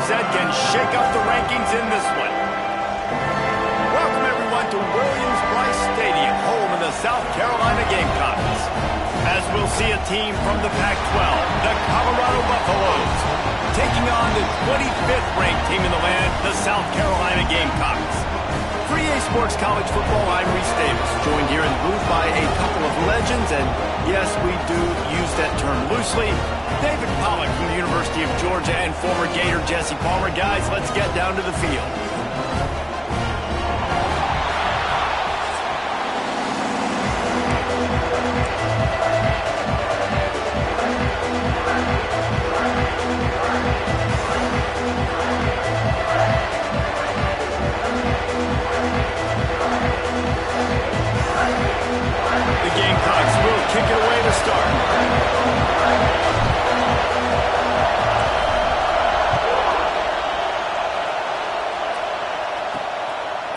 upset can shake up the rankings in this one. Welcome, everyone, to Williams-Brice Stadium, home of the South Carolina Gamecocks. As we'll see a team from the Pac-12, the Colorado Buffaloes, taking on the 25th ranked team in the land, the South Carolina Gamecocks. For EA Sports College Football, I'm Reese Davis, joined here in the booth by a couple of legends, and yes, we do use that term loosely. David Pollack from the University of Georgia and former Gator Jesse Palmer. Guys, let's get down to the field. The Gamecocks will kick it away to start.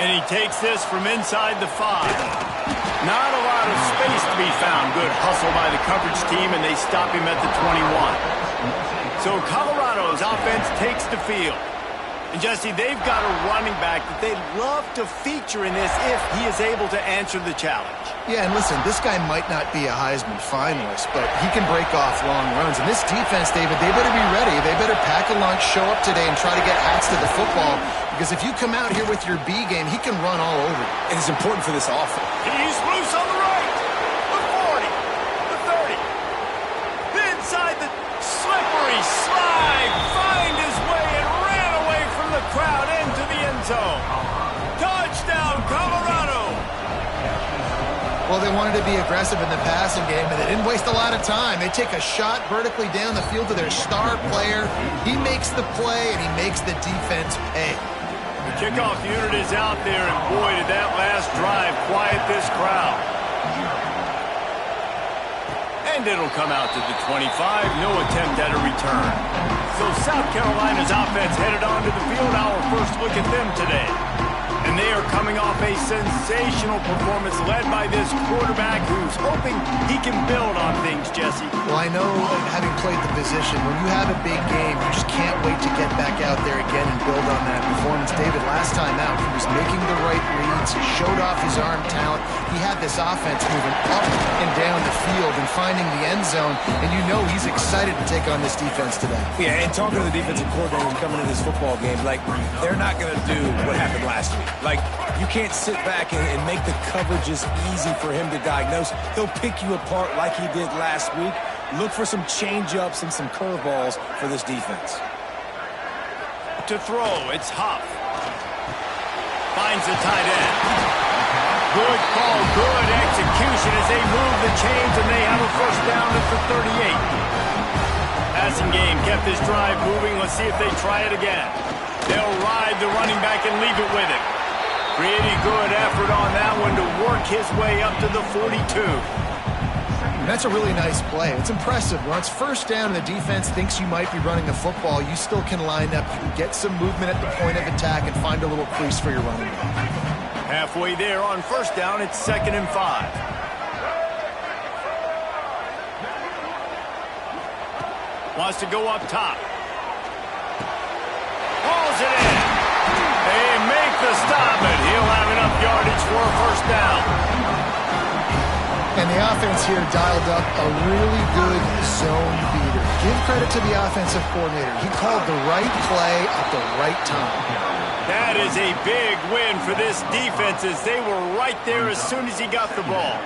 And he takes this from inside the 5. Not a lot of space to be found. Good hustle by the coverage team, and they stop him at the 21. So Colorado's offense takes the field. And, Jesse, they've got a running back that they'd love to feature in this if he is able to answer the challenge. Yeah, and listen, this guy might not be a Heisman finalist, but he can break off long runs. And this defense, David, they better be ready. They better pack a lunch, show up today, and try to get hats to the football. Because if you come out here with your B game, he can run all over you. And it's important for this offense. He's loose on the right. The 40. The 30. Inside the slippery slide. Find his way and ran away from the crowd into the end zone. Touchdown, Colorado. Well, they wanted to be aggressive in the passing game, and they didn't waste a lot of time. They take a shot vertically down the field to their star player. He makes the play, and he makes the defense pay. The kickoff unit is out there, and boy, did that last drive quiet this crowd. And it'll come out to the 25. No attempt at a return. So South Carolina's offense headed onto the field. Our first look at them today. And they are coming off a sensational performance led by this quarterback who's hoping he can build on things, Jesse. Well, I know, having played the position, when you have a big game, you just can't wait to get back out there again and build on that performance. David, last time out, he was making the right reads. He showed off his arm talent. He had this offense moving up and down the field and finding the end zone, and you know he's excited to take on this defense today. Yeah, and talking to the defensive coordinator coming into this football game, like, they're not going to do what happened last week. Like, you can't sit back and make the coverages easy for him to diagnose. He'll pick you apart like he did last week. Look for some change-ups and some curveballs for this defense. To throw, it's Huff. Finds the tight end. Good call, good execution as they move the chains, and they have a first down at the 38. Passing game kept this drive moving. Let's see if they try it again. They'll ride the running back and leave it with him. Pretty good effort on that one to work his way up to the 42. And that's a really nice play. It's impressive. Once first down and the defense thinks you might be running the football, you still can line up, you can get some movement at the point of attack and find a little crease for your running back. Halfway there on first down, it's 2nd and 5. Wants to go up top. Hauls it in. They make the stop, but he'll have enough yardage for a first down. And the offense here dialed up a really good zone beater. Give credit to the offensive coordinator. He called the right play at the right time. That is a big win for this defense as they were right there as soon as he got the ball.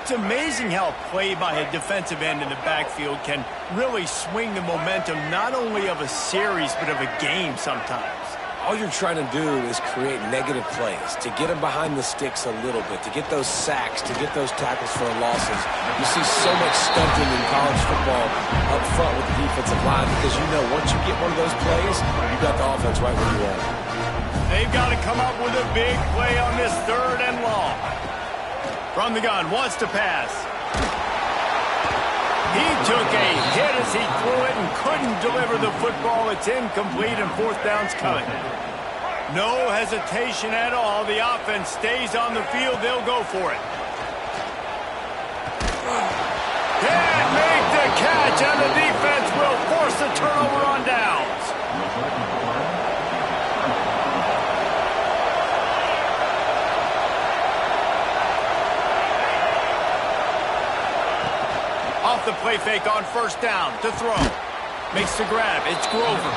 It's amazing how play by a defensive end in the backfield can really swing the momentum not only of a series but of a game sometimes. All you're trying to do is create negative plays, to get them behind the sticks a little bit, to get those sacks, to get those tackles for losses. You see so much stunting in college football up front with the defensive line because you know once you get one of those plays, you got the offense right where you want it. They've got to come up with a big play on this 3rd and long. From the gun, wants to pass. He took a hit as he threw it and couldn't deliver the football. It's incomplete and 4th down's coming. No hesitation at all. The offense stays on the field. They'll go for it. Can't make the catch, and the defense will force a turnover on downs. off the play fake on first down to Thwo. Makes the grab. It's Grover.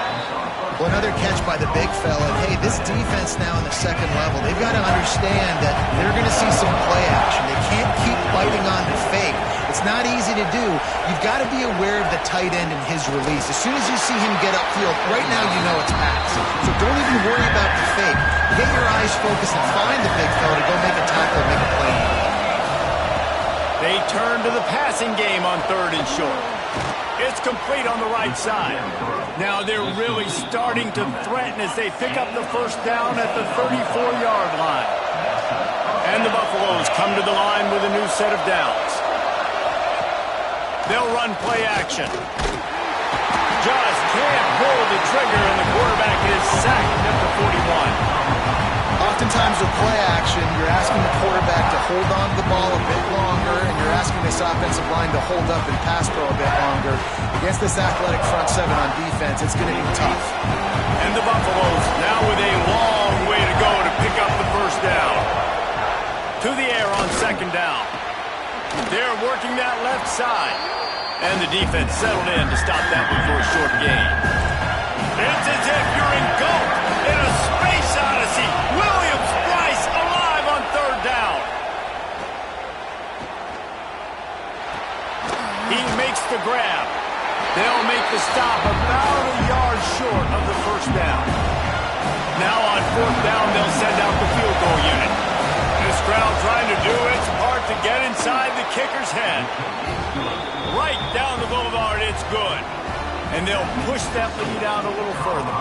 Well, another catch by the big fella. Hey, this defense now in the second level, they've got to understand that they're going to see some play action. They can't keep biting on the fake. It's not easy to do. You've got to be aware of the tight end and his release. As soon as you see him get upfield, right now you know it's pass. So don't even worry about the fake. Get your eyes focused and find the big fella to go make a tackle and make a play. They turn to the passing game on 3rd and short. It's complete on the right side. Now they're really starting to threaten as they pick up the first down at the 34-yard line. And the Buffaloes come to the line with a new set of downs. They'll run play action. Just can't pull the trigger, and the quarterback is sacked at the 41. Oftentimes with play action, you're asking the quarterback to hold on to the ball a bit longer, and you're asking this offensive line to hold up and pass pro a bit longer. Against this athletic front seven on defense, it's going to be tough. And the Buffaloes now with a long way to go to pick up the first down. To the air on 2nd down. They're working that left side. And the defense settled in to stop that one for a short gain. It's as if you're engulfed in a space odyssey. Williams Bryce alive on 3rd down. He makes the grab. They'll make the stop about a yard short of the first down. Now on 4th down, they'll send out the field goal unit. This crowd trying to do its part to get inside the kicker's head. Right down the boulevard, it's good. And they'll push that lead out a little further.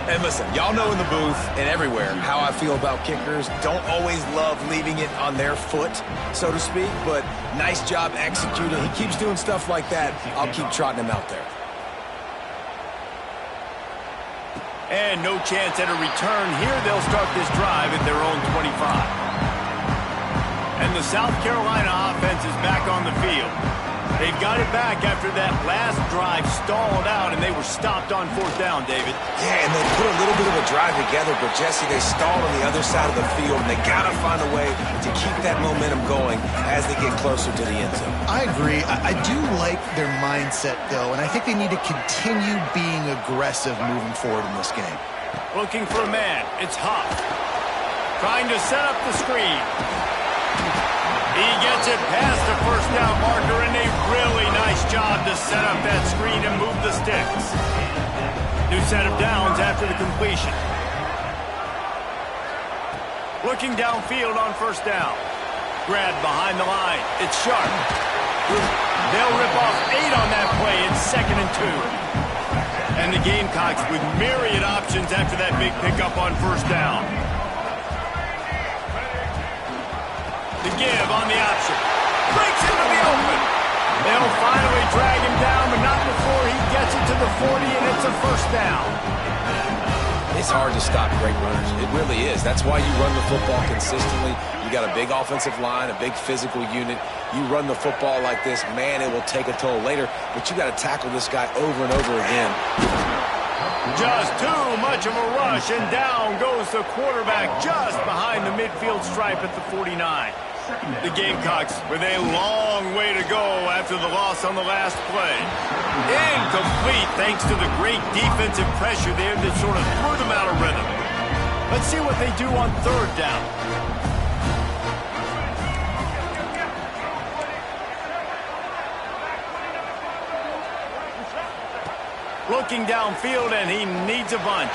And listen, y'all know in the booth and everywhere how I feel about kickers. Don't always love leaving it on their foot, so to speak, but nice job executing. He keeps doing stuff like that. I'll keep trotting him out there. And no chance at a return here. They'll start this drive at their own 25. And the South Carolina offense is back on the field. They've got it back after that last drive stalled out, and they were stopped on 4th down, David. Yeah, and they put a little bit of a drive together, but, Jesse, they stalled on the other side of the field, and they got to find a way to keep that momentum going as they get closer to the end zone. I agree. I do like their mindset, though, and I think they need to continue being aggressive moving forward in this game. Looking for a man. It's Huff. Trying to set up the screen. He gets it past the first down marker, and a really nice job to set up that screen and move the sticks. New set of downs after the completion. Looking downfield on 1st down. Grab behind the line. It's Sharp. They'll rip off 8 on that play. It's 2nd and 2. And the Gamecocks with myriad options after that big pickup on 1st down. The give on the option. Breaks into the open. They'll finally drag him down, but not before he gets it to the 40, and it's a 1st down. It's hard to stop great runners. It really is. That's why you run the football consistently. You got a big offensive line, a big physical unit. You run the football like this, man, it will take a toll later, but you got to tackle this guy over and over again. Just too much of a rush, and down goes the quarterback just behind the midfield stripe at the 49. The Gamecocks with a long way to go after the loss on the last play. Incomplete thanks to the great defensive pressure there that sort of threw them out of rhythm. Let's see what they do on 3rd down. Looking downfield, and he needs a bunch.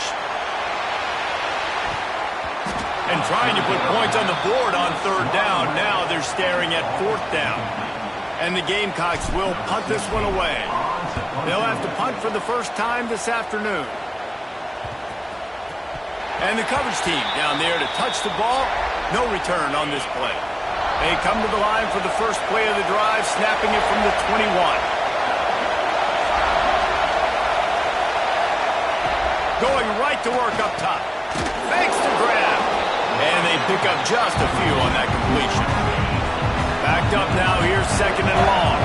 And trying to put points on the board on 3rd down. Now they're staring at 4th down. And the Gamecocks will punt this one away. They'll have to punt for the first time this afternoon. And the coverage team down there to touch the ball. No return on this play. They come to the line for the first play of the drive, snapping it from the 21. Going right to work up top. Fakes the grab. And they pick up just a few on that completion. Backed up now, here's 2nd and long.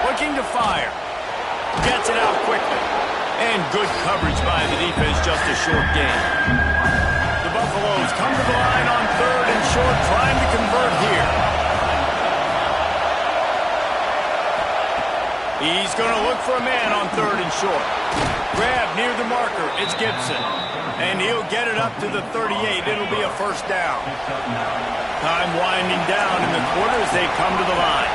Looking to fire. Gets it out quickly. And good coverage by the defense, just a short gain. The Buffaloes come to the line on short, trying to convert here. He's going to look for a man on 3rd and short. Grab near the marker. It's Gibson. And he'll get it up to the 38. It'll be a first down. Time winding down in the quarter as they come to the line.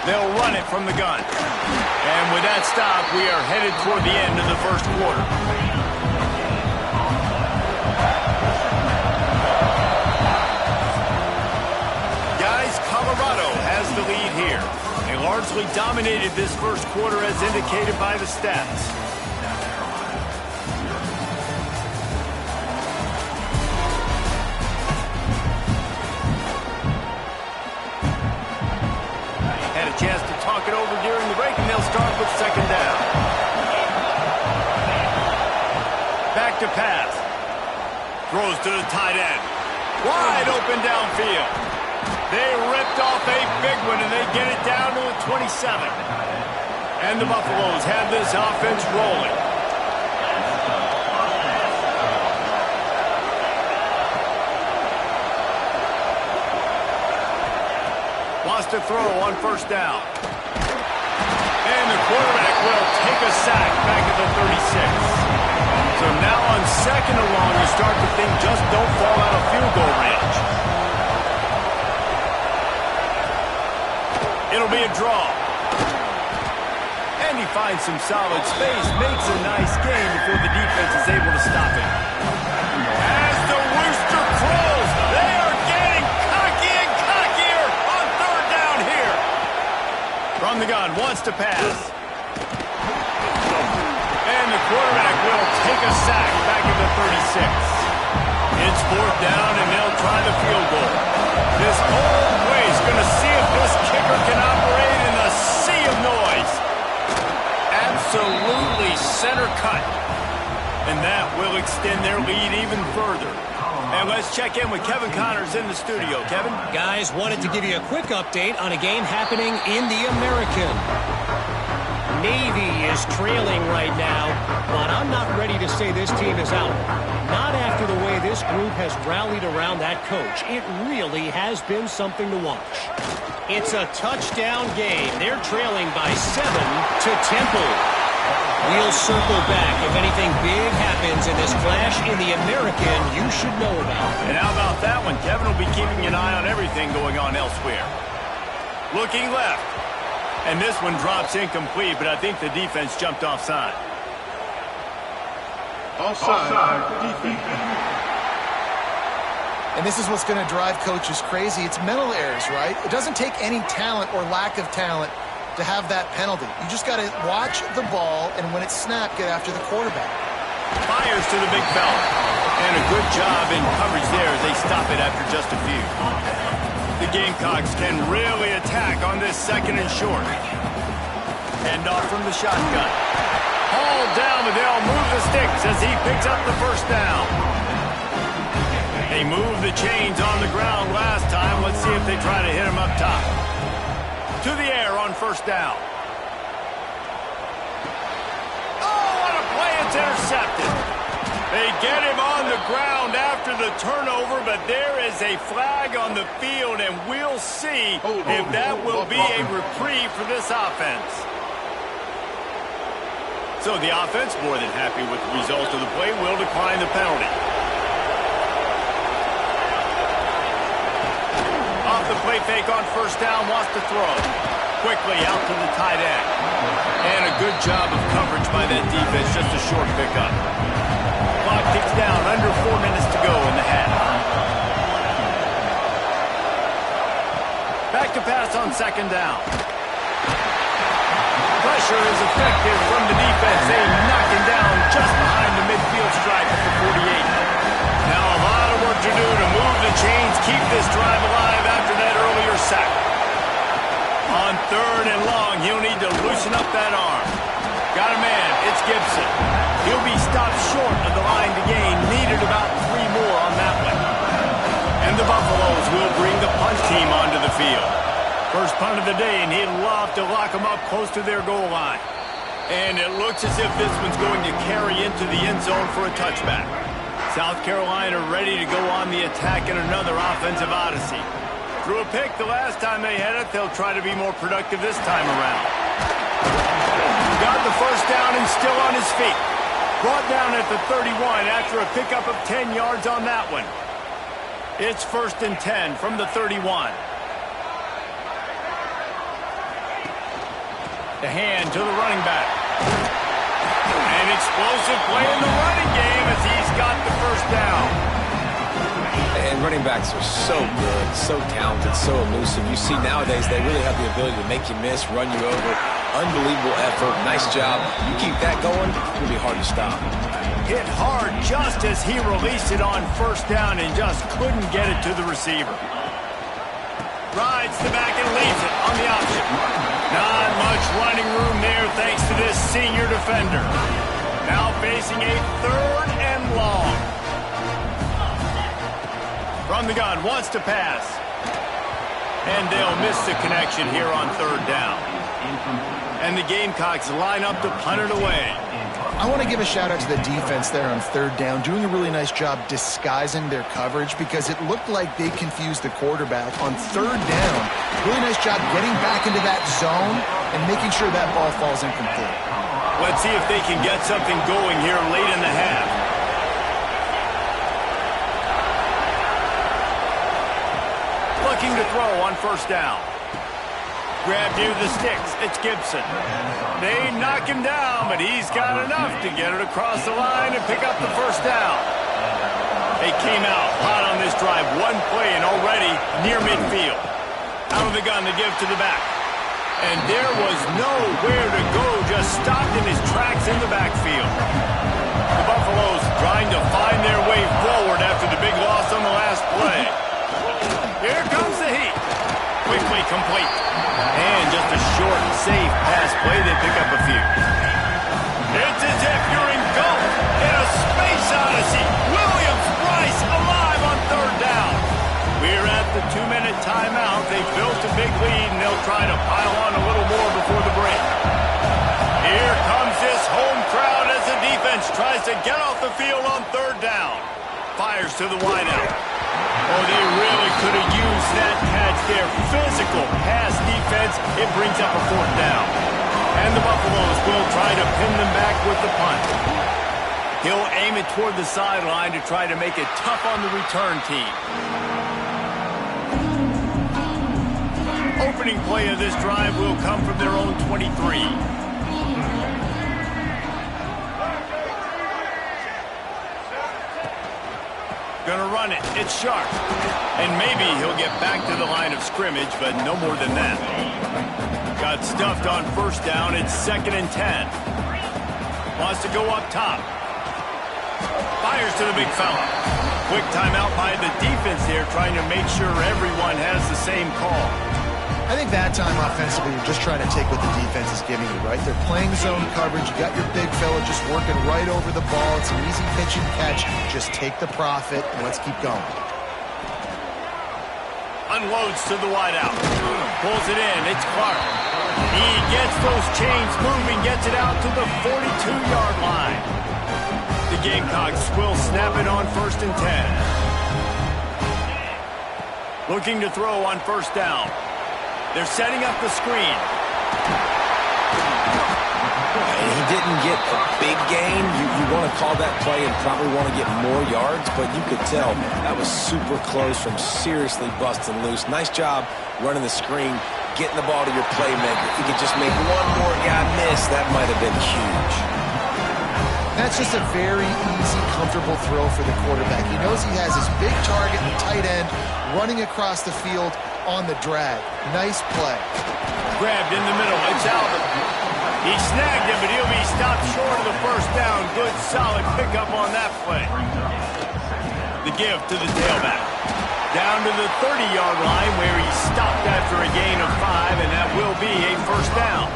They'll run it from the gun. And with that stop, we are headed toward the end of the first quarter. Guys, Colorado has the lead here. They largely dominated this first quarter as indicated by the stats. Had a chance to talk it over during the break, and they'll start with 2nd down. Back to pass. Throws to the tight end. Wide open downfield. They ripped off a big one, and they get it down to the 27. And the Buffaloes have this offense rolling. Wants to throw on 1st down. And the quarterback will take a sack back at the 36. So now on 2nd and long, you start to think just don't fall out of field goal range. It'll be a draw. And he finds some solid space, makes a nice gain before the defense is able to stop him. As the rooster crows, they are getting cocky and cockier on 3rd down here. From the gun, wants to pass. And the quarterback will take a sack back at the 36. It's 4th down, and they'll try the field goal. This whole way is going to see if this kicker can operate in a sea of noise. Absolutely center cut. And that will extend their lead even further. And let's check in with Kevin Connors in the studio. Kevin? Guys, wanted to give you a quick update on a game happening in the American. Navy is trailing right now, but I'm not ready to say this team is out. Not after the way this group has rallied around that coach. It really has been something to watch. It's a touchdown game. They're trailing by 7 to Temple. We'll circle back if anything big happens in this clash in the American you should know about. And how about that one? Kevin will be keeping an eye on everything going on elsewhere. Looking left. And this one drops incomplete, but I think the defense jumped offside. Offside. And this is what's going to drive coaches crazy. It's mental errors, right? It doesn't take any talent or lack of talent to have that penalty. You just got to watch the ball, and when it's snapped, get after the quarterback. Fires to the big fella. And a good job in coverage there as they stop it after just a few. The Gamecocks can really attack on this 2nd and short. Hand off from the shotgun. Hauled down, but they'll move the sticks as he picks up the 1st down. They moved the chains on the ground last time. Let's see if they try to hit him up top. To the air on 1st down. Oh, what a play. It's intercepted. They get him on the ground after the turnover, but there is a flag on the field, and we'll see if that will be a reprieve for this offense. So the offense, more than happy with the result of the play, will decline the penalty. Off the play fake on 1st down, wants to throw. Quickly out to the tight end. And a good job of coverage by that defense, just a short pickup. Clock ticks down, under 4 minutes to go in the half. Back to pass on 2nd down. Pressure is effective from the defense. They knock him down just behind the midfield stripe at the 48. Now a lot of work to do to move the chains, keep this drive alive after that earlier sack. On 3rd and long, he'll need to loosen up that arm. Got a man, it's Gibson. He'll be stopped short of the line to gain. Needed about 3 more on that one. And the Buffaloes will bring the punt team onto the field. First punt of the day, and he'd love to lock them up close to their goal line. And it looks as if this one's going to carry into the end zone for a touchback. South Carolina ready to go on the attack in another offensive odyssey. Threw a pick the last time they had it. They'll try to be more productive this time around. Got the first down and still on his feet. Brought down at the 31 after a pickup of 10 yards on that one. It's 1st and 10 from the 31. The hand to the running back. An explosive play in the running game as he's got the first down. And running backs are so good, so talented, so elusive. You see nowadays they really have the ability to make you miss, run you over. Unbelievable effort. Nice job. You keep that going, it'll be hard to stop. Hit hard just as he released it on first down and just couldn't get it to the receiver. Rides the back and leaves it on the option. Not much running room there thanks to this senior defender. Now facing a 3rd and long. From the gun, wants to pass. And they'll miss the connection here on 3rd down. And the Gamecocks line up to punt it away. I want to give a shout out to the defense there on 3rd down, doing a really nice job disguising their coverage because it looked like they confused the quarterback on 3rd down. Really nice job getting back into that zone and making sure that ball falls incomplete. Let's see if they can get something going here late in the half. Looking to throw on 1st down. Grabbed near the sticks. It's Gibson. They knock him down, but he's got enough to get it across the line and pick up the 1st down. They came out hot on this drive. One play and already near midfield. Out of the gun to give to the back. And there was nowhere to go. Just stopped in his tracks in the backfield. The Buffaloes trying to find their way forward after the big loss on the last play. Here comes the heat. Quickly complete. And just a short, safe pass play. They pick up a few. It's as if you're engulfed in a space odyssey. Williams-Brice alive on 3rd down. We're at the 2-minute timeout. They've built a big lead, and they'll try to pile on a little more before the break. Here comes this home crowd as the defense tries to get off the field on 3rd down. Fires to the wideout. Oh, they really could have used that catch there. Physical pass defense. It brings up a 4th down. And the Buffaloes will try to pin them back with the punt. He'll aim it toward the sideline to try to make it tough on the return team. Opening play of this drive will come from their own 23. Gonna run it. It's Sharp. And maybe he'll get back to the line of scrimmage, but no more than that. Got stuffed on 1st down. It's 2nd and 10. Wants to go up top. Fires to the big fella. Quick timeout by the defense here, trying to make sure everyone has the same call. I think that time offensively, you're just trying to take what the defense is giving you, right? They're playing zone coverage. You got your big fella just working right over the ball. It's an easy pitch and catch. Just take the profit, and let's keep going. Unloads to the wideout. Pulls it in. It's Clark. He gets those chains moving, gets it out to the 42-yard line. The Gamecocks will snap it on 1st and 10. Looking to throw on 1st down. They're setting up the screen. He didn't get a big gain. You want to call that play and probably want to get more yards, but you could tell that was super close from seriously busting loose. Nice job running the screen, getting the ball to your playmaker. If you could just make one more guy miss, that might have been huge. That's just a very easy, comfortable throw for the quarterback. He knows he has his big target and tight end running across the field on the drag. Nice play. Grabbed in the middle. It's Albert. He snagged him, but he'll be stopped short of the 1st down. Good, solid pickup on that play. The give to the tailback. Down to the 30-yard line where he stopped after a gain of 5, and that will be a 1st down.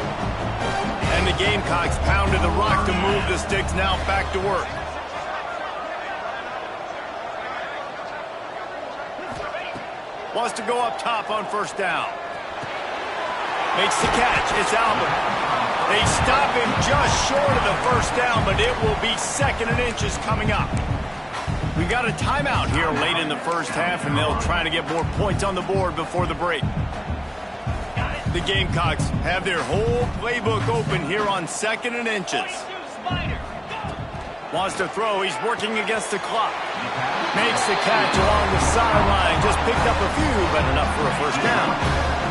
And the Gamecocks pounded the rock to move the sticks, now back to work. Wants to go up top on 1st down. Makes the catch. It's Albert. They stop him just short of the 1st down, but it will be 2nd and inches coming up. We got a timeout here late in the first half, and they'll try to get more points on the board before the break. The Gamecocks have their whole playbook open here on 2nd and inches. Wants to throw. He's working against the clock. Makes the catch along the sideline. Just picked up a few, but enough for a first down.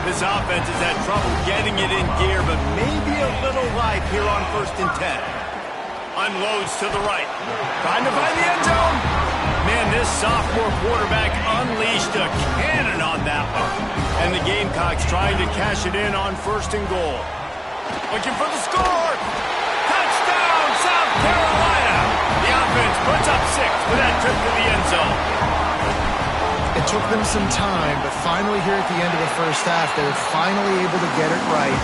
This offense has had trouble getting it in gear, but maybe a little life here on 1st and 10. Unloads to the right. Trying to find the end zone. Man, this sophomore quarterback unleashed a cannon on that one. And the Gamecocks trying to cash it in on 1st and goal. Looking for the score. Touchdown, South Carolina. The offense puts up 6 for that trip to the end zone. It took them some time, but finally here at the end of the first half, they were finally able to get it right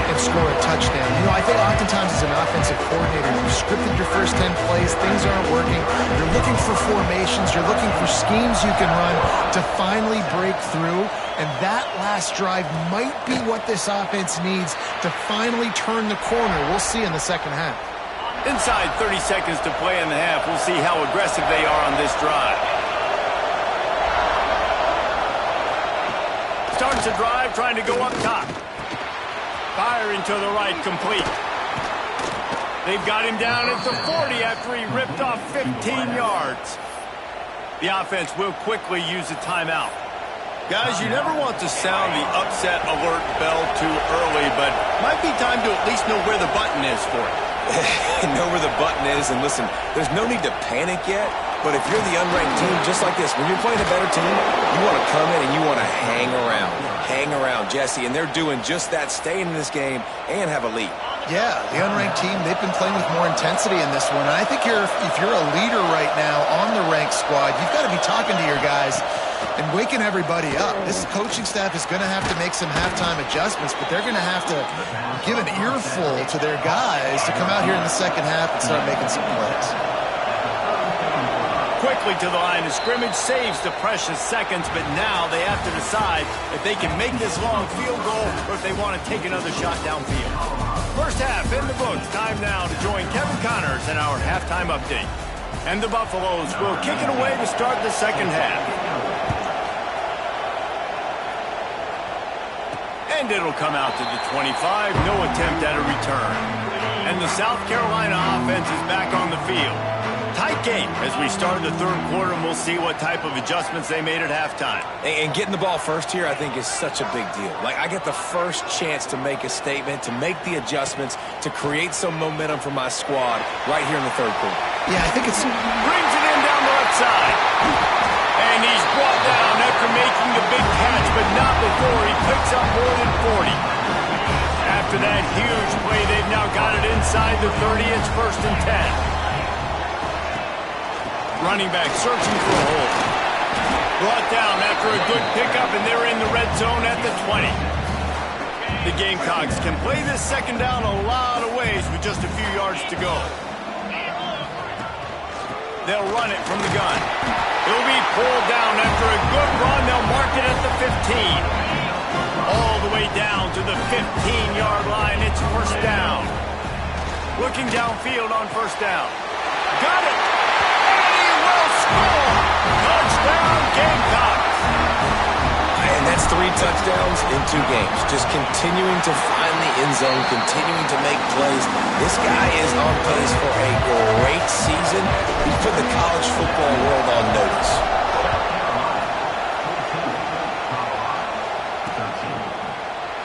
and score a touchdown. You know, I think oftentimes as an offensive coordinator, you've scripted your first 10 plays, things aren't working, you're looking for formations, you're looking for schemes you can run to finally break through, and that last drive might be what this offense needs to finally turn the corner. We'll see in the second half. Inside 30 seconds to play in the half, we'll see how aggressive they are on this drive. Starts a drive, trying to go up top. Firing to the right, complete. They've got him down at the 40 after he ripped off 15 yards. The offense will quickly use a timeout. Guys, you never want to sound the upset alert bell too early, but might be time to at least know where the button is for it. Know where the button is, and listen, there's no need to panic yet, but if you're the unranked team, just like this, when you're playing a better team, you want to come in and you want to hang around, Jesse, and they're doing just that, staying in this game and have a lead. Yeah, the unranked team, they've been playing with more intensity in this one, and I think if you're a leader right now on the ranked squad, you've got to be talking to your guys and waking everybody up. This coaching staff is going to have to make some halftime adjustments, but they're going to have to give an earful to their guys to come out here in the second half and start making some plays. Quickly to the line of scrimmage, saves the precious seconds, but now they have to decide if they can make this long field goal or if they want to take another shot downfield. First half in the books. Time now to join Kevin Connors in our halftime update. And the Buffaloes will kick it away to start the second half. And it'll come out to the 25. No attempt at a return. And the South Carolina offense is back on the field. Tight game as we start the third quarter, and we'll see what type of adjustments they made at halftime. And getting the ball first here, I think, is such a big deal. Like, I get the first chance to make a statement, to make the adjustments, to create some momentum for my squad right here in the third quarter. Yeah, I think it's... Brings it in down the left side. And he's brought down after making the big catch, but not before he picks up more than 40. After that huge play, they've now got it inside the 30. It's 1st and 10. Running back searching for a hole. Brought down after a good pickup, and they're in the red zone at the 20. The Gamecocks can play this second down a lot of ways with just a few yards to go. They'll run it from the gun. He'll be pulled down after a good run. They'll mark it at the 15. All the way down to the 15-yard line. It's 1st down. Looking downfield on 1st down. Got it! Touchdown, Gamecocks! And that's 3 touchdowns in 2 games. Just continuing to find the end zone, continuing to make plays. This guy is on pace for a great season. He's put the college football world on notice.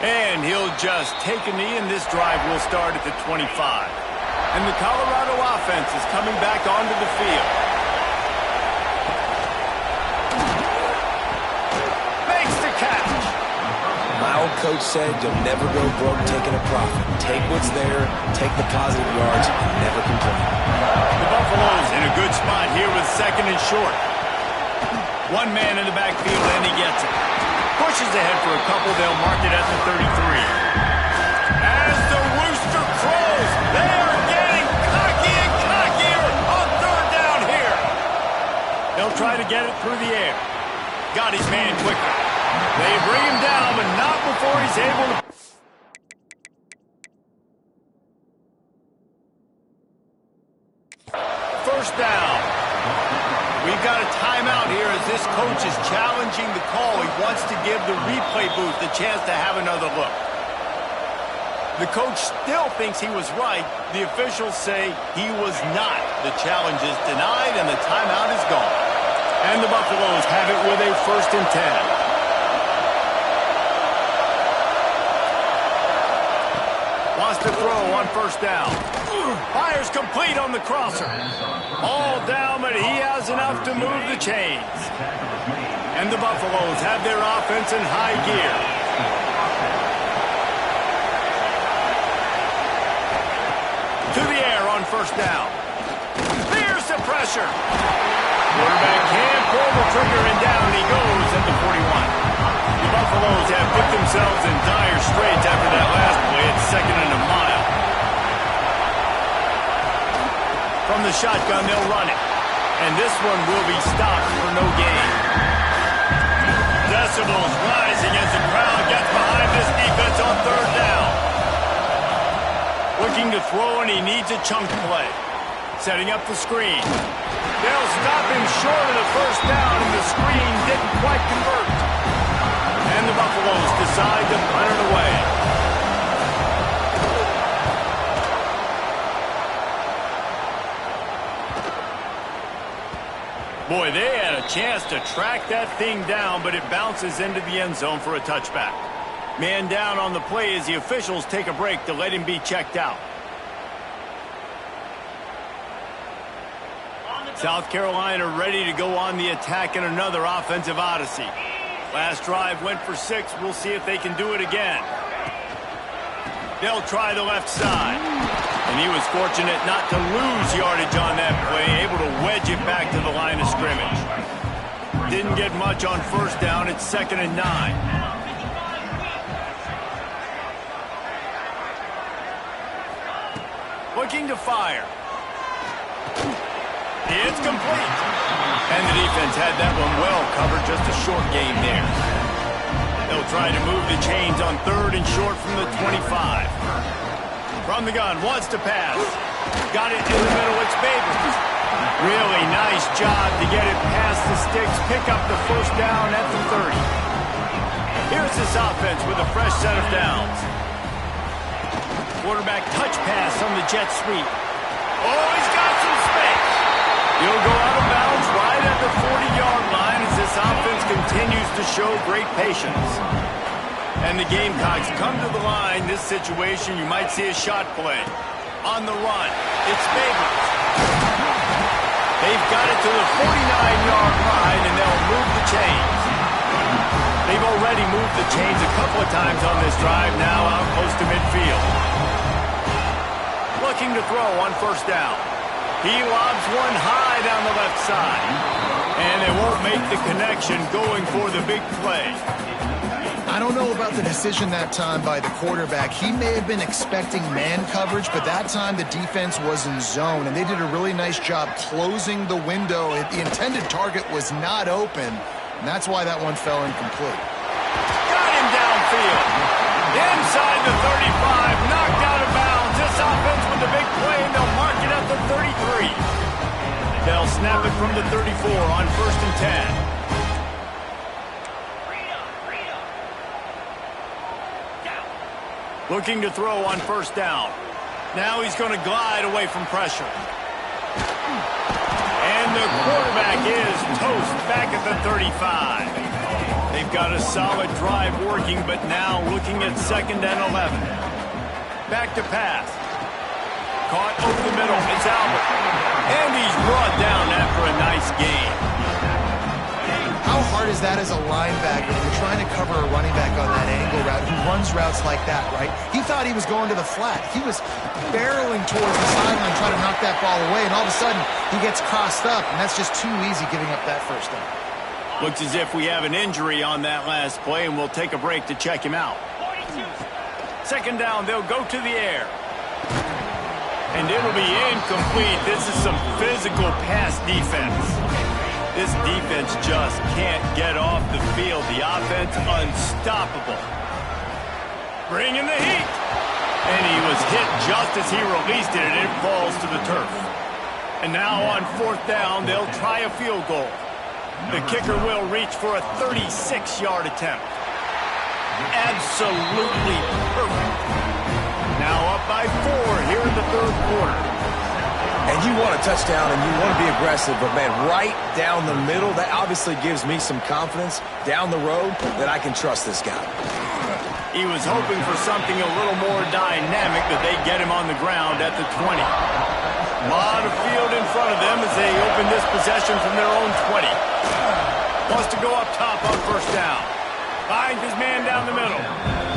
And he'll just take a knee, and this drive will start at the 25. And the Colorado offense is coming back onto the field. My old coach said you'll never go broke taking a profit. Take what's there, take the positive yards, and never complain. The Buffaloes in a good spot here with 2nd and short. One man in the backfield, and he gets it. Pushes ahead for a couple. They'll mark it at the 33. As the rooster crows, they are getting cocky and cockier on 3rd down here. They'll try to get it through the air. Got his man quicker. They bring him down, but not before he's able to... First down. We've got a timeout here as this coach is challenging the call. He wants to give the replay booth the chance to have another look. The coach still thinks he was right. The officials say he was not. The challenge is denied and the timeout is gone. And the Buffaloes have it with a 1st and 10. Wants to throw on 1st down. Fires complete on the crosser. All down, but he has enough to move the chains. And the Buffaloes have their offense in high gear. To the air on 1st down. There's the pressure. Quarterback can't pull the trigger, and down he goes at the 41. The Buffaloes have put themselves in dire straits after that last play. It's 2nd and a mile. From the shotgun, they'll run it. And this one will be stopped for no gain. Decibels rising as the crowd gets behind this defense on 3rd down. Looking to throw, and he needs a chunk play. Setting up the screen. They'll stop him short of the 1st down, and the screen didn't quite convert. And the Buffaloes decide to punt it away. Boy, they had a chance to track that thing down, but it bounces into the end zone for a touchback. Man down on the play as the officials take a break to let him be checked out. South Carolina ready to go on the attack in another offensive odyssey. Last drive went for 6. We'll see if they can do it again. They'll try the left side. And he was fortunate not to lose yardage on that play, able to wedge it back to the line of scrimmage. Didn't get much on 1st down. It's 2nd and 9. Looking to fire. It's complete. And the defense had that one well covered, just a short game there. They'll try to move the chains on 3rd and short from the 25. From the gun, wants to pass. Got it in the middle, it's Babers. Really nice job to get it past the sticks, pick up the 1st down at the 30. Here's this offense with a fresh set of downs. Quarterback touch pass on the jet sweep. Oh, he's got some space. He'll go out of bounds right at the 40-yard line as this offense continues to show great patience. And the Gamecocks come to the line. This situation, you might see a shot play. On the run, it's Babers. They've got it to the 49-yard line, and they'll move the chains. They've already moved the chains a couple of times on this drive, now out close to midfield. Looking to throw on 1st down. He lobs one high down the left side. And they won't make the connection going for the big play. I don't know about the decision that time by the quarterback. He may have been expecting man coverage, but that time the defense was in zone, and they did a really nice job closing the window. The intended target was not open, and that's why that one fell incomplete. Got him downfield. Inside the 35, knocked out of bounds. This offense with the big play, and they'll mark it at the 33. They'll snap it from the 34 on 1st and 10. Looking to throw on 1st down. Now he's going to glide away from pressure. And the quarterback is toast back at the 35. They've got a solid drive working, but now looking at 2nd and 11. Back to pass. Caught over the middle. It's Albert. And he's brought down after a nice gain. How hard is that as a linebacker when you're trying to cover a running back on that angle route who runs routes like that, right? He thought he was going to the flat. He was barreling towards the sideline trying to knock that ball away, and all of a sudden he gets crossed up, and that's just too easy giving up that 1st down. Looks as if we have an injury on that last play, and we'll take a break to check him out. 2nd down, they'll go to the air. And it'll be incomplete. This is some physical pass defense. This defense just can't get off the field. The offense unstoppable. Bringing the heat. And he was hit just as he released it, and it falls to the turf. And now on 4th down, they'll try a field goal. The kicker will reach for a 36-yard attempt. Absolutely perfect. Now up by 4 here in the 3rd quarter. And you want a touchdown and you want to be aggressive, but, man, right down the middle, that obviously gives me some confidence down the road that I can trust this guy. He was hoping for something a little more dynamic, but they get him on the ground at the 20. A lot of field in front of them as they open this possession from their own 20. Wants to go up top on 1st down. Finds his man down the middle.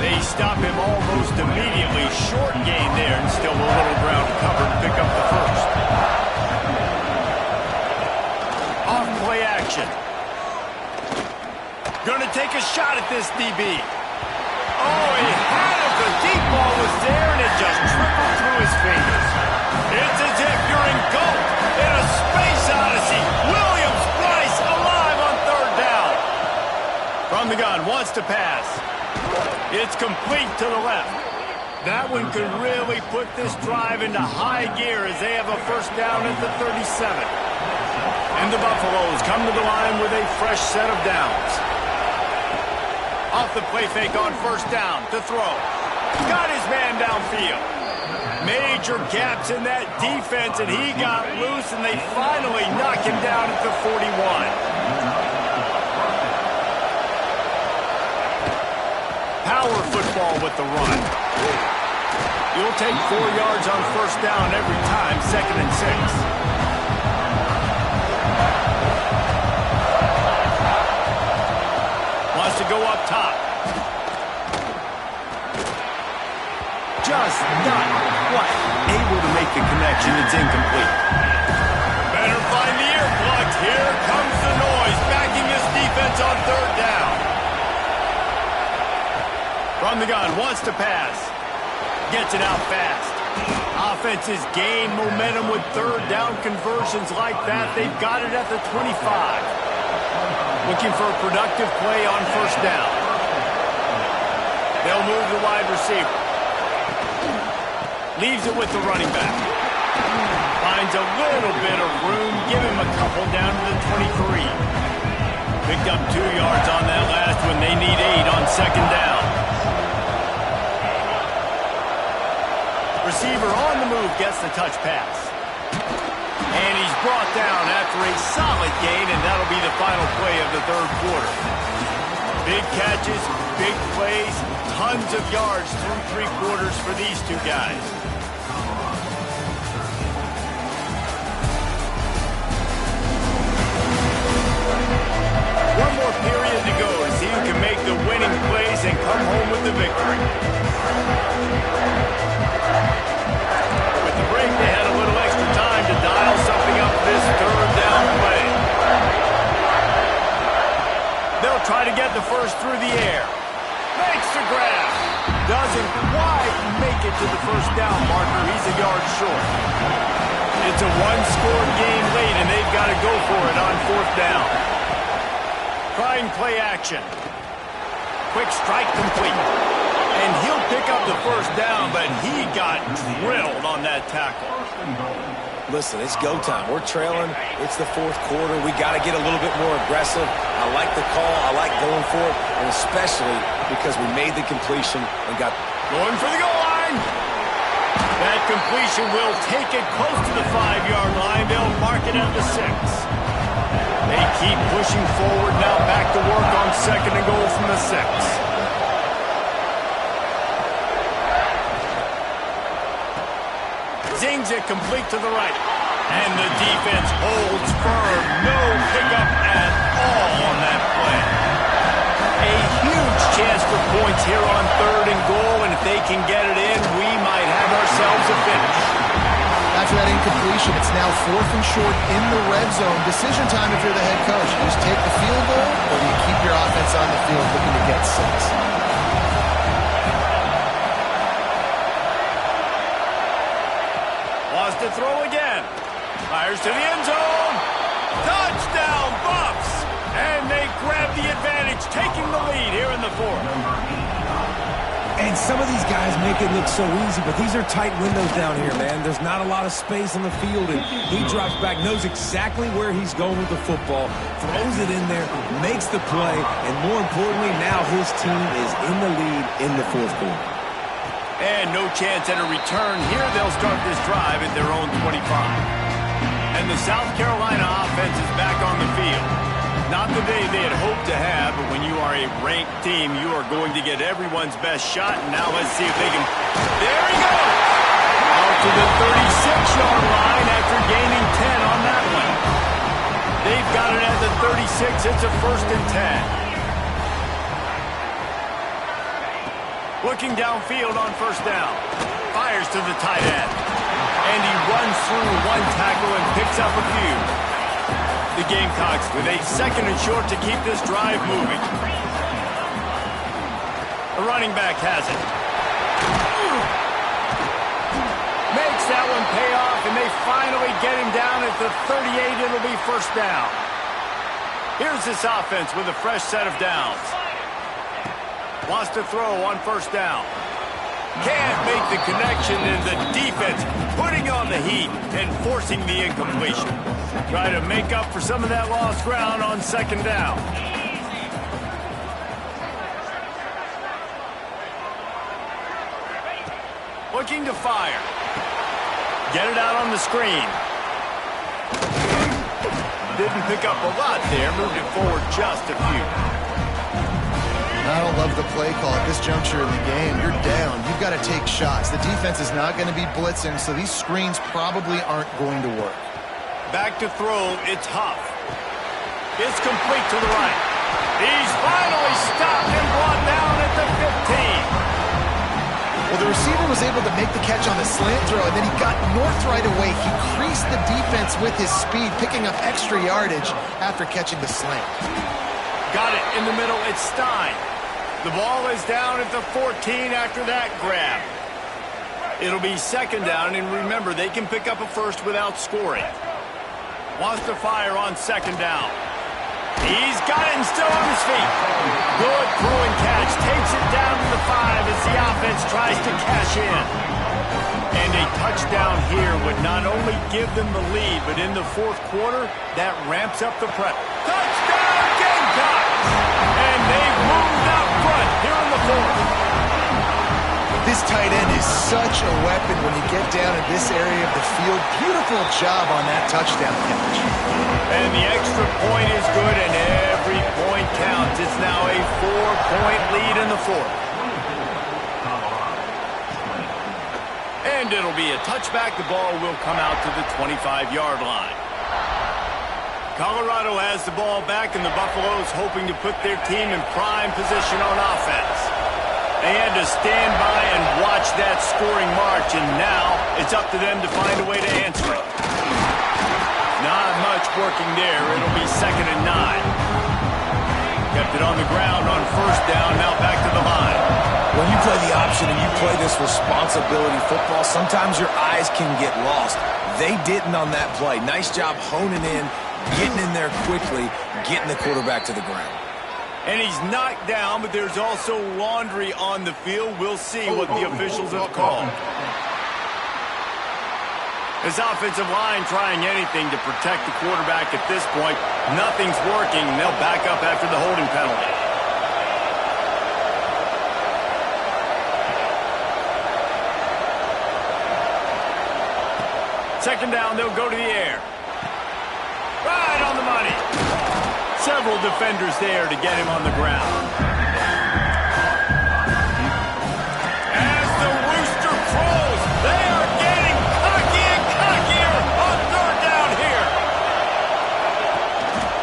They stop him almost immediately. Short gain there and still a little ground to cover to pick up the 1st. Off play action. Gonna take a shot at this DB. Oh, he had it. The deep ball was there, and it just trickled through his fingers. It's as if you're engulfed in a space odyssey. Williams-Brice alive on 3rd down. From the gun, wants to pass. It's complete to the left. That one could really put this drive into high gear as they have a 1st down at the 37. And the Buffaloes come to the line with a fresh set of downs. Off the play fake on 1st down to Thwo. Got his man downfield. Major gaps in that defense, and he got loose, and they finally knock him down at the 41. Power football with the run. You'll take 4 yards on 1st down every time, 2nd and 6. Wants to go up top. Just not quite able to make the connection. It's incomplete. Better find the earplugs. Here comes the noise, backing this defense on 3rd down. From the gun, wants to pass. Gets it out fast. Offenses gain momentum with 3rd down conversions like that. They've got it at the 25. Looking for a productive play on 1st down. They'll move the wide receiver. Leaves it with the running back. Finds a little bit of room. Give him a couple down to the 23. Picked up 2 yards on that last one. They need 8 on 2nd down. Receiver on the move gets the touch pass. And he's brought down after a solid gain, and that'll be the final play of the 3rd quarter. Big catches, big plays, tons of yards through 3 quarters for these two guys. One more period to go to see who can make the winning plays and come home with the victory. With the break, they had a little extra time to dial something up this 3rd down play. They'll try to get the 1st through the air. Makes the grab. Doesn't quite make it to the 1st down marker. He's a yard short. It's a 1-score game late, and they've got to go for it on 4th down. Trying play action. Quick strike complete. And he'll pick up the 1st down, but he got drilled on that tackle. Listen, it's go time. We're trailing. It's the 4th quarter. We got to get a little bit more aggressive. I like the call. I like going for it, and especially because we made the completion and got going for the goal line. That completion will take it close to the 5-yard line. They'll mark it at the 6. They keep pushing forward now, back to work on 2nd and goal from the 6. Zings it complete to the right. And the defense holds firm. No pickup at all on that play. A huge chance for points here on 3rd and goal, and if they can get it in, we might have ourselves a finish. After that incompletion, it's now 4th and short in the red zone. Decision time if you're the head coach. You just take the field goal, or do you keep your offense on the field looking to get 6? To throw again. Fires to the end zone. Touchdown, Buffs! And they grab the advantage, taking the lead here in the 4th. And some of these guys make it look so easy, but these are tight windows down here, man. There's not a lot of space on the field, and he drops back, knows exactly where he's going with the football, throws it in there, makes the play, and more importantly, now his team is in the lead in the fourth quarter. And no chance at a return here. They'll start this drive at their own 25. And the South Carolina offense is back on the field. Not the day they had hoped to have, but when you are a ranked team, you are going to get everyone's best shot. And now let's see if they can... There he goes! Out to the 36-yard line after gaining 10 on that one. They've got it at the 36. It's a 1st and 10. Looking downfield on 1st down. Fires to the tight end. And he runs through one tackle and picks up a few. The Gamecocks with a 2nd and short to keep this drive moving. The running back has it. Makes that one pay off, and they finally get him down at the 38. It'll be 1st down. Here's this offense with a fresh set of downs. Wants to throw on 1st down. Can't make the connection, and the defense putting on the heat and forcing the incompletion. Try to make up for some of that lost ground on 2nd down. Looking to fire. Get it out on the screen. Didn't pick up a lot there. Moved it forward just a few. I don't love the play call at this juncture in the game. You're down. You've got to take shots. The defense is not going to be blitzing, so these screens probably aren't going to work. Back to throw. It's Huff. It's complete to the right. He's finally stopped and brought down at the 15. Well, the receiver was able to make the catch on the slant throw, and then he got north right away. He creased the defense with his speed, picking up extra yardage after catching the slant. Got it in the middle. It's Stein. The ball is down at the 14 after that grab. It'll be 2nd down, and remember, they can pick up a 1st without scoring. Wants to fire on 2nd down. He's got it and still on his feet. Good throw and catch. Takes it down to the 5 as the offense tries to cash in. And a touchdown here would not only give them the lead, but in the 4th quarter, that ramps up the prep. Touchdown, Gamecocks! And they've moved out front here in the 4th. This tight end is such a weapon when you get down in this area of the field. Beautiful job on that touchdown catch. And the extra point is good, and every point counts. It's now a 4-point lead in the 4th. And it'll be a touchback. The ball will come out to the 25-yard line. Colorado has the ball back, and the Buffaloes hoping to put their team in prime position on offense. They had to stand by and watch that scoring march, and now it's up to them to find a way to answer it. Not much working there. It'll be 2nd and 9. Kept it on the ground on 1st down, now back to the line. When you play the option and you play this responsibility football, sometimes your eyes can get lost. They didn't on that play. Nice job honing in, getting in there quickly, getting the quarterback to the ground. And he's knocked down, but there's also laundry on the field. We'll see what the officials have called. This offensive line trying anything to protect the quarterback at this point. Nothing's working. They'll back up after the holding penalty. Second down, they'll go to the air. Right on the money. Several defenders there to get him on the ground. As the rooster crows, they are getting cocky and cockier on 3rd down here.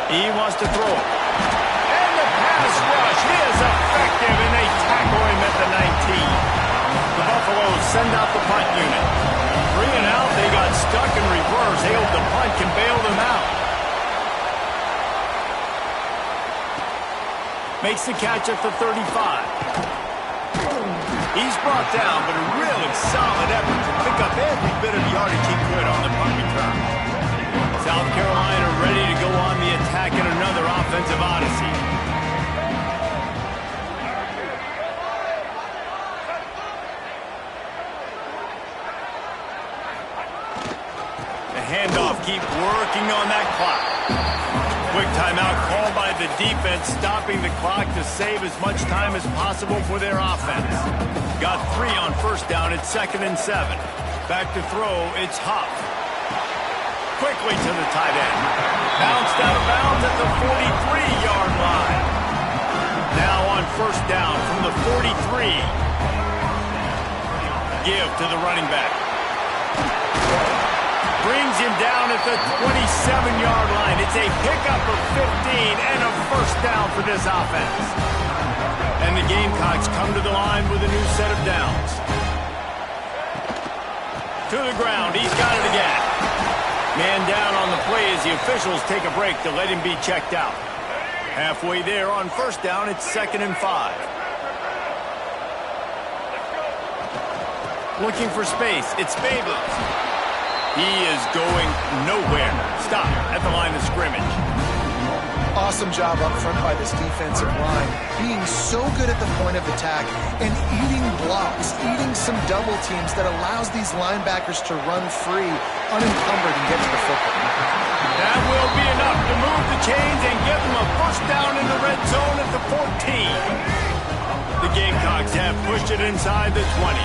He wants to throw it. And the pass rush is effective, and they tackle him at the 19. The Buffaloes send out the punt unit. 3 and out, they got stuck in reverse. They hope the punt can bail them out. Makes the catch at the 35. He's brought down, but a really solid effort to pick up every bit of yardage he could on the punt return. South Carolina ready to go on the attack in another offensive odyssey. the defense stopping the clock to save as much time as possible for their offense. Got 3 on first down. It's 2nd and 7. Back to throw. It's Huff. Quickly to the tight end. Bounced out of bounds at the 43-yard line. Now on first down from the 43. Give to the running back. Brings him down at the 27-yard line. It's a pickup of 15 and a first down for this offense. And the Gamecocks come to the line with a new set of downs. To the ground. He's got it again. Man down on the play as the officials take a break to let him be checked out. Halfway there on first down, it's 2nd and 5. Looking for space. It's Babers. He is going nowhere. Stop at the line of scrimmage. Awesome job up front by this defensive line, being so good at the point of attack and eating blocks, eating some double teams that allows these linebackers to run free, unencumbered, and get to the football. That will be enough to move the chains and give them a first down in the red zone at the 14. The Gamecocks have pushed it inside the 20.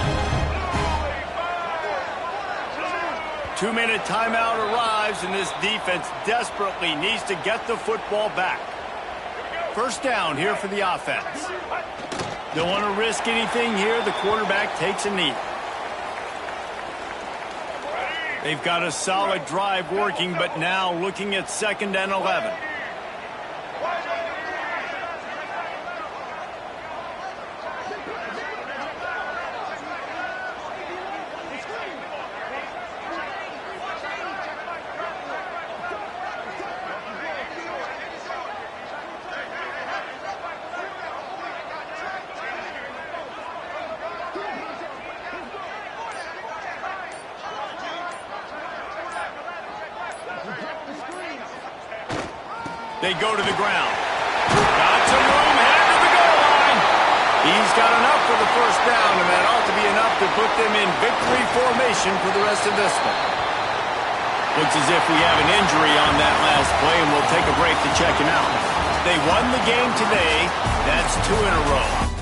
2-minute timeout arrives, and this defense desperately needs to get the football back. First down here for the offense. Don't want to risk anything here. The quarterback takes a knee. They've got a solid drive working, but now looking at 2nd and 11. They go to the ground. Got some room, head to the goal line. He's got enough for the first down, and that ought to be enough to put them in victory formation for the rest of this one. Looks as if we have an injury on that last play, and we'll take a break to check him out. They won the game today. That's 2 in a row.